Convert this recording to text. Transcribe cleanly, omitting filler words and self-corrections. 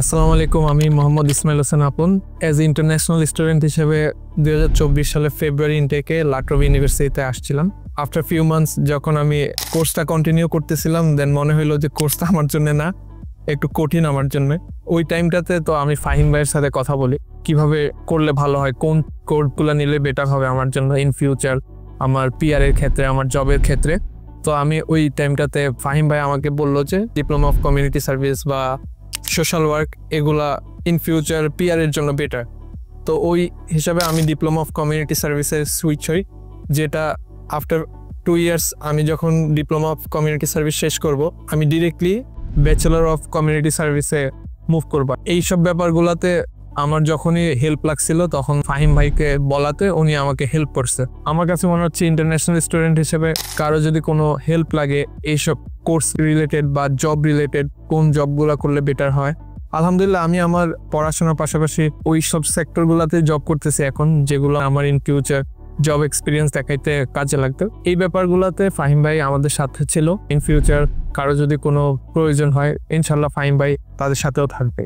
আসসালামু আলাইকুম, আমি মোহাম্মদ ইসমাইল হোসেন আপন। অ্যাজ ইন্টারন্যাশনাল স্টুডেন্ট হিসেবে 2024 সালে ফেব্রুয়ারি ইনটেকে লাট্রোভ ইউনিভার্সিটিতে আসছিলাম। আফটার ফিউ মান্থস যখন আমি কোর্সটা কন্টিনিউ করতেছিলাম, দেন মনে হলো যে কোর্সটা আমার জন্য না, একটু কঠিন আমার জন্য। ওই টাইমটাতে তো আমি ফাহিম ভাইয়ের সাথে কথা বলি কিভাবে করলে ভালো হয়, কোন কোর্সগুলো নিলে বেটার হবে আমার জন্য ইন ফিউচার, আমার পিআরের ক্ষেত্রে, আমার জবের ক্ষেত্রে। তো আমি ওই টাইমটাতে ফাহিম ভাই আমাকে বললো যে ডিপ্লোমা অফ কমিউনিটি সার্ভিস বা সোশ্যাল ওয়ার্ক এগুলা ইন ফিউচার পিআরের জন্য বেটার। তো ওই হিসাবে আমি ডিপ্লোমা অফ কমিউনিটি সার্ভিসে সুইচ হই, যেটা আফটার 2 ইয়ার্স আমি যখন ডিপ্লোমা অফ কমিউনিটি সার্ভিস শেষ করব, আমি ডিরেক্টলি ব্যাচেলর অফ কমিউনিটি সার্ভিসে মুভ করব। এইসব ব্যাপারগুলোতে আমার যখনই হেল্প লাগছিল তখন ফাহিম ভাইকে বলাতে উনি আমাকে হেল্প করছে। আমার কাছে মনে হচ্ছে ইন্টারন্যাশনাল স্টুডেন্ট হিসেবে কারো যদি কোনো হেল্প লাগে এইসব কোর্স রিলেটেড বা জব রিলেটেড, কোন জবগুলো করলে বেটার হয়, আলহামদুলিল্লাহ আমি আমার পড়াশোনার পাশাপাশি ওই সব সেক্টরগুলোতে জব করতেছি এখন, যেগুলো আমার ইন ফিউচার জব এক্সপিরিয়েন্স দেখাইতে কাজে লাগতো। এই ব্যাপারগুলোতে ফাহিম ভাই আমাদের সাথে ছিল। ইন ফিউচার কারো যদি কোনো প্রয়োজন হয়, ইনশাল্লাহ ফাহিম ভাই তাদের সাথেও থাকবে।